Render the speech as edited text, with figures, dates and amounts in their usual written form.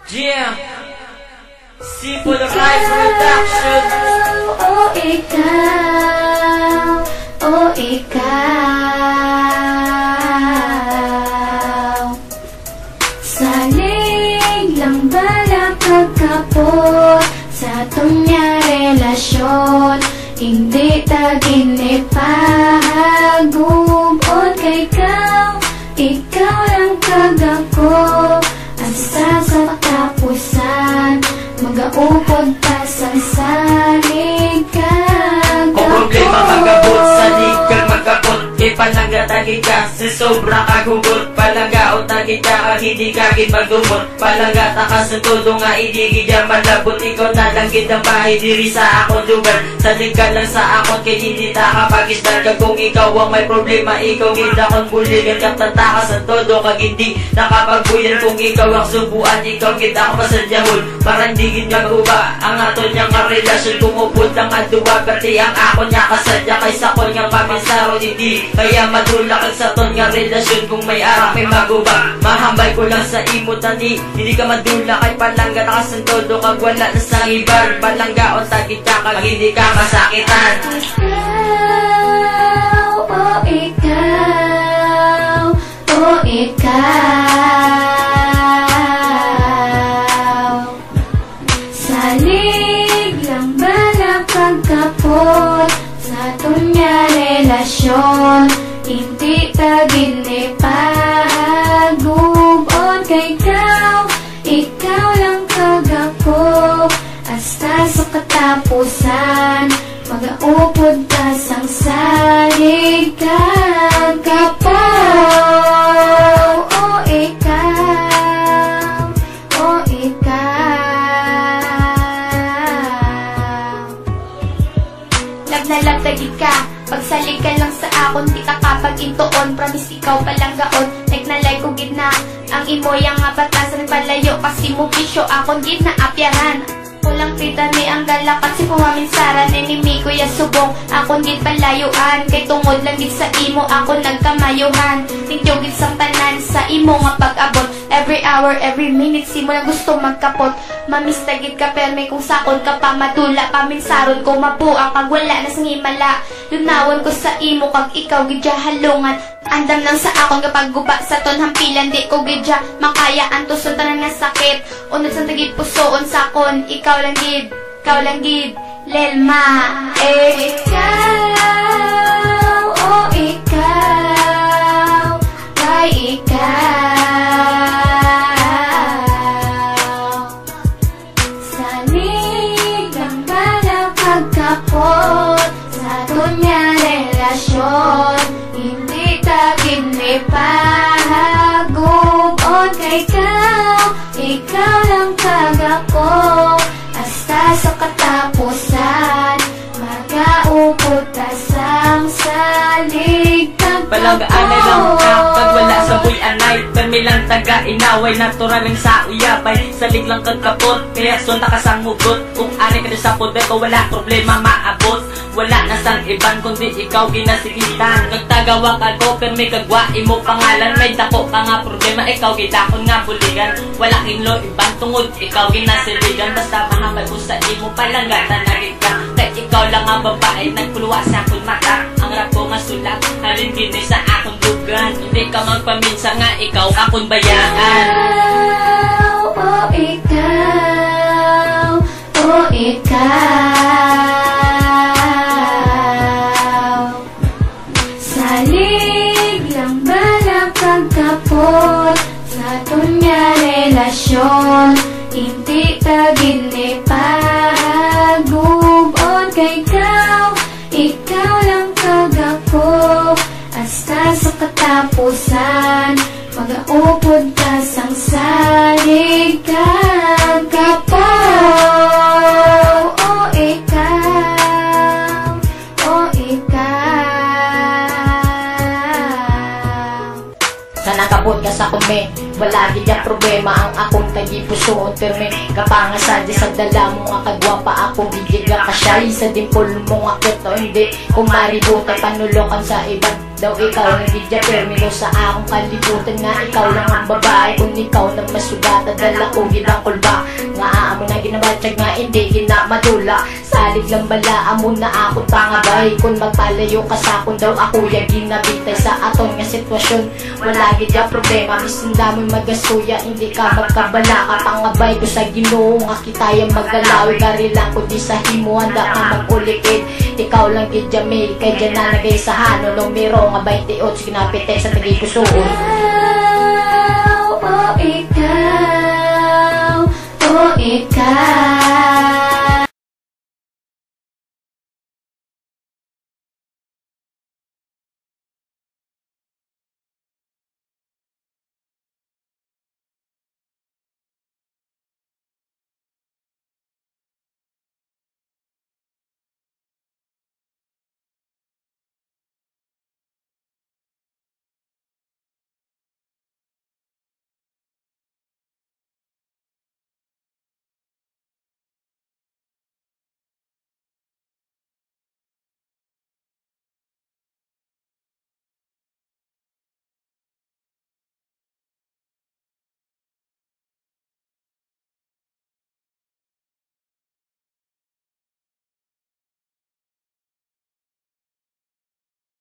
Yeah, Simple Rise Production. Oh, ikaw, oh, ikaw. Salig lang bala pagkapot sa atong niya relasyon. Hindi taginip pahagubon kay ikaw. Ikaw lang kagako. Asa sa katapusan, magaupod pa sa salig kagako. Kung problema magabot, salig kang magkapot. Ipalangga tagi ka, si sobra kagugot. Palangga o tagi ka, kag hindi ka gipagdumot. Palangga taka sa todo nga, hindi gidya malabot. Ikaw na lang gitang bahay, diri sa akong lugar. Salig ka lang sa akon, kay hindi ta kapagistan ka. Kung ikaw ang may problema, ikaw gita kong buligan. Kap tataka sa todo, kag hindi nakapagbuyan. Kung ikaw ang subuan, ikaw kita ko pasadyahon. Parang di gid maguba ang aton niyang relasyon. Kumupod lang ang duwa, pati ang ako niya kasadya. Kaysa ko niyang paminsaro, hindi kaya madula kag sa ton nga relasyon. Kung may arak may maguba, mahambay ko lang sa imo tani. Hindi ka madula kay palangga nakasantodo, kag wala na sa ibar. Palangga o tagit ka, kag hindi ka masakitan. Ikaw, oh, ikaw, oh, ikaw. Salig lang bala pagkapot sa atong niya relasyon. Hindi taginip pahagubon kay ikaw. Ikaw lang kagako. Hasta sa katapusan, magaupod ka sang salig kagako. Oh, ikaw, oh, ikaw. Love na love tagig ka. Pagsalig ka lang sa akon, di ka kapag intoon. Promise ikaw palang gaon. Like na like ko gid na ang imo yang nga batasan. Palayo kasi mo bisyo akon gid na apyaran. Kulang kita ni ang galak kasi pumaminsaran. Enemy ko ya subong akon gid palayuan. Kay tungod lang gid sa imo akon nagkamayuhan. Thank you gid sang tanan sa imo nga pag-abot. Every hour, every minute si mo lang gusto magkapot. Mamista gid ka perme kung sakon ka pa madula. Paminsaron ko mabuang kag wala na sang himala. Lunawon ko sa imo kag ikaw gidya halungan. Andam lang sa akon kapag guba sa ton hampilan. Di ko gidya makaya ang tuson tanan nga sakit. Unod sa tagid pusoon sakon. Ikaw lang gid, Lelma. Ikaw, oh, ikaw, kay ikaw. Salig lang bala pagkapot sa aton nga relasyon. Hindi taginip pahagubon kay ikaw. Ikaw lang kagako. Hasta sa katapusan, magaupod ka sang salig kagako. Palanggaanay lang ka, pag wala sa buy anay. Permi lang taga inaway, natural lang sa uyabay. Salig lang kag kapot, kaya sunta ka sang hugot. Kung ari ka sa poder ko, wala problema maabot. Wala na sang iban, kundi ikaw ginasigitan. Nagtagawak ako, permi kagwa imo pangalan. May dako ka nga problema, ikaw gidakon nga buligan. Wala kinlo iban tungod, ikaw ginasiligan. Basta mahamay ko sa imo palanggatan na ka. Kaya ikaw lang nga babae, nagpuluwa sa akong mata. Ang rap ko nga sulat, halin kini sa akong dugan. Hindi ka magpaminsa nga, ikaw akong bayaan. Oh, ikaw, oh, ikaw. Salig lang bala pagkapot sa aton nga relasyon. Hindi taginip pahagubon kay ikaw. Ikaw lang kagako. Hasta sa katapusan, magaupod ka sang salig kagako. Oh, ikaw, oh, ikaw. Sana kapot ka sa kume, wala gid ang problema ang akong tagipusoon. Perme kapanga sa di sa dala mo nga kagwapa akong gigiga ka siya. Sa dimpol mo nga kito hindi kung maributan panulokan sa iban. Daw ikaw nang gidya termino sa akong kalibutan. Nga ikaw lang ang babae kung ikaw nang masugata. Dala ko ginang kulba nga amo na ginabatsyag nga hindi ginamadula. Salig lang bala amo na ako tangabay. Kung magpalayo ka sa akon daw ako ya ginabitay sa aton nga sitwasyon. Wala gidya problema bisan damoy magasuya hindi ka magkabala. Kapangabay ko sa Ginoo nga kitaya magalawi. Gari lang ko di sa himo handa ka magulikid. Ikaw lang gidya may kay dyan na nagay sa hano. Numero nga 28 kinapite sa tagay pusoon. Ikaw, oh ikaw, oh ikaw.